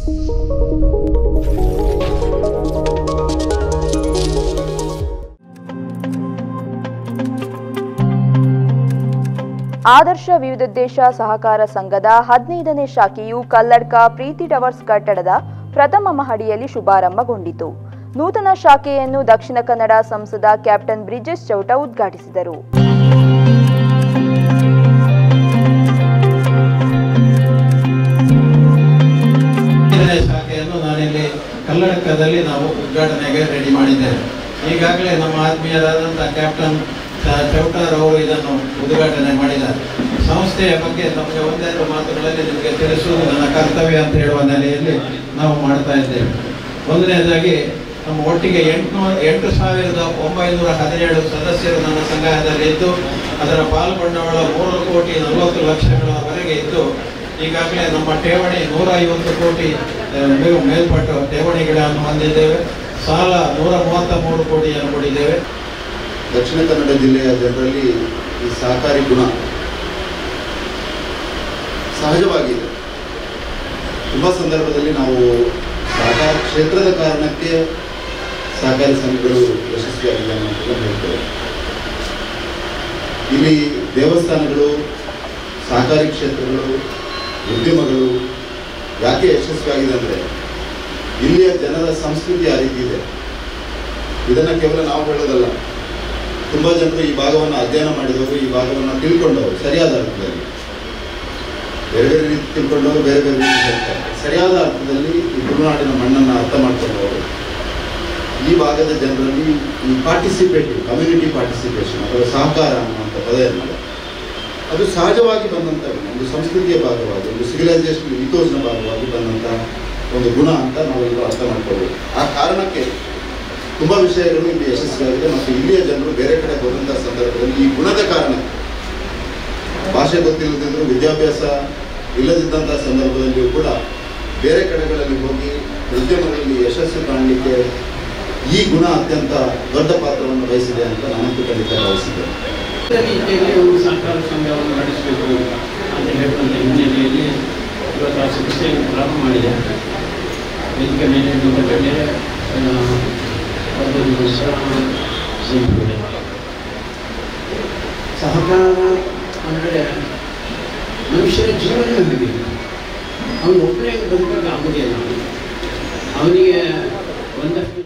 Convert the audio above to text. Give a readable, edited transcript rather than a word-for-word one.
ಆದರ್ಶ ವಿವಿಧೋದ್ದೇಶ ಸಹಕಾರ ಸಂಘದ 15ನೇ ಶಾಖೆಯು ಕಲ್ಲಡ್ಕ ಪ್ರೀತಿ ಟವರ್ಸ್ ಕಟ್ಟಡದ ಪ್ರಥಮ ಮಹಡಿಯಲ್ಲಿ ಶುಭಾರಂಭಗೊಂಡಿತು. ನೂತನ ಶಾಖೆಯನ್ನು ದಕ್ಷಿಣ ಕನ್ನಡ ಸಂಸದ ಕ್ಯಾಪ್ಟನ್ ಬ್ರಿಜೇಶ್ ಚೌಟ ಉದ್ಘಾಟಿಸಿದರು. ಶಾಖೆಯನ್ನು ನಾನಿಲ್ಲಿ ಕಲ್ಲಡ್ಕದಲ್ಲಿ ನಾವು ಉದ್ಘಾಟನೆಗೆ ರೆಡಿ ಮಾಡಿದ್ದೇವೆ. ಈಗಾಗಲೇ ನಮ್ಮ ಆತ್ಮೀಯರಾದಂತಹ ಕ್ಯಾಪ್ಟನ್ ಚೌಟಾರ್ ಅವರು ಇದನ್ನು ಉದ್ಘಾಟನೆ ಮಾಡಿದ್ದಾರೆ. ಸಂಸ್ಥೆಯ ಬಗ್ಗೆ ನಮಗೆ ಒಂದೆರಡು ಮಾತುಗಳಲ್ಲಿ ನಿಮಗೆ ತಿಳಿಸುವುದು ನನ್ನ ಕರ್ತವ್ಯ ಅಂತ ಹೇಳುವ ನೆಲೆಯಲ್ಲಿ ನಾವು ಮಾಡ್ತಾ ಇದ್ದೇವೆ. ಒಂದನೇದಾಗಿ ನಮ್ಮ ಒಟ್ಟಿಗೆ 8,917 ಸದಸ್ಯರು ನನ್ನ ಸಂಘದಲ್ಲಿದ್ದು ಅದರ ಪಾಲ್ಗೊಂಡವಳ 3,40,00,000ಗಳವರೆಗೆ ಇದ್ದು ಈಗಾಗಲೇ ನಮ್ಮ ಠೇವಣಿ 150 ಕೋಟಿ ಮೇಲ್ಪಟ್ಟು ಠೇವಣಿಗಳನ್ನು ಹೊಂದಿದ್ದೇವೆ. ಸಾಲ 133 ಕೋಟಿಯನ್ನು ಕೊಟ್ಟಿದ್ದೇವೆ. ದಕ್ಷಿಣ ಕನ್ನಡ ಜಿಲ್ಲೆಯ ಜನರಲ್ಲಿ ಈ ಸಹಕಾರಿ ಗುಣ ಸಹಜವಾಗಿದೆ. ತುಂಬ ಸಂದರ್ಭದಲ್ಲಿ ನಾವು ಸಹಕಾರ ಕ್ಷೇತ್ರದ ಕಾರಣಕ್ಕೆ ಸಹಕಾರಿ ಸಂಘಗಳು ಯಶಸ್ವಿಯಾಗಿದೆ ಅಂತ ಹೇಳ್ತೇವೆ. ಇಲ್ಲಿ ದೇವಸ್ಥಾನಗಳು, ಸಹಕಾರಿ ಕ್ಷೇತ್ರಗಳು, ಉದ್ಯಮಗಳು ಯಾಕೆ ಯಶಸ್ವಿಯಾಗಿದೆ ಅಂದರೆ ಇಲ್ಲಿಯ ಜನರ ಸಂಸ್ಕೃತಿ ಆ ರೀತಿ ಇದೆ. ಇದನ್ನು ಕೇವಲ ನಾವು ಹೇಳೋದಲ್ಲ, ತುಂಬ ಜನರು ಈ ಭಾಗವನ್ನು ಅಧ್ಯಯನ ಮಾಡಿದವರು, ಈ ಭಾಗವನ್ನು ತಿಳ್ಕೊಂಡವರು ಸರಿಯಾದ ಅರ್ಥದಲ್ಲಿ, ಬೇರೆ ಬೇರೆ ರೀತಿ ತಿಳ್ಕೊಂಡವರು ಬೇರೆ ಬೇರೆ ರೀತಿ ಹೇಳ್ತಾರೆ. ಸರಿಯಾದ ಅರ್ಥದಲ್ಲಿ ಈ ತುಳುನಾಡಿನ ಮಣ್ಣನ್ನು ಅರ್ಥ ಮಾಡ್ಕೊಂಡವರು ಈ ಭಾಗದ ಜನರಲ್ಲಿ ಈ ಪಾರ್ಟಿಸಿಪೇಟಿವ್ ಕಮ್ಯುನಿಟಿ ಪಾರ್ಟಿಸಿಪೇಷನ್ ಅಥವಾ ಸಹಕಾರ ಅನ್ನುವಂಥ ಪದ ಏನಿದೆ ಅದು ಸಹಜವಾಗಿ ಬಂದಂಥ ಒಂದು ಸಂಸ್ಕೃತಿಯ ಭಾಗವಾಗಿ, ಒಂದು ಸಿವಿಲೈಸೇಷನ್ ಇಥೋಸ್ನ ಭಾಗವಾಗಿ ಬಂದಂಥ ಒಂದು ಗುಣ ಅಂತ ನಾವೆಲ್ಲರೂ ಅರ್ಥ ಮಾಡ್ಕೋಬೇಕು. ಆ ಕಾರಣಕ್ಕೆ ತುಂಬ ವಿಷಯಗಳು ಇಲ್ಲಿ ಯಶಸ್ವಿಯಾಗಿದೆ. ಮತ್ತು ಇಲ್ಲಿಯ ಜನರು ಬೇರೆ ಕಡೆ ಹೋದಂಥ ಸಂದರ್ಭದಲ್ಲಿ ಈ ಗುಣದ ಕಾರಣ ಭಾಷೆ ಗೊತ್ತಿಲ್ಲದಿದ್ದರೂ, ವಿದ್ಯಾಭ್ಯಾಸ ಇಲ್ಲದಿದ್ದಂಥ ಸಂದರ್ಭದಲ್ಲಿಯೂ ಕೂಡ ಬೇರೆ ಕಡೆಗಳಲ್ಲಿ ಹೋಗಿ ಉದ್ಯಮಗಳಲ್ಲಿ ಯಶಸ್ಸು ಕಾಣಲಿಕ್ಕೆ ಈ ಗುಣ ಅತ್ಯಂತ ದೊಡ್ಡ ಪಾತ್ರವನ್ನು ವಹಿಸಿದೆ ಅಂತ ನಾನಂತೂ ಖಂಡಿತ ಭಾವಿಸಿದ್ದೇನೆ. ಒಂದು ಸಹಕಾರ ಸಂಘವನ್ನು ನಡೆಸಬೇಕು ಅಂತ ಹೇಳುವಂಥ ಹಿನ್ನೆಲೆಯಲ್ಲಿ ಇವತ್ತು ಆ ಸಂಸ್ಥೆಯನ್ನು ಪ್ರಾರಂಭ ಮಾಡಿದೆ. ವೇದಿಕೆ ಮೇಲೆ ಸಹಕಾರ ಅಂದರೆ ಮನುಷ್ಯರ ಜೀವನ ಹೇಗೆ ಅವನು ಒಬ್ಬನೇ ಬದುಕಕ್ಕೆ ಆಗುವುದಿಲ್ಲ. ಅವನಿಗೆ ಒಂದಷ್ಟು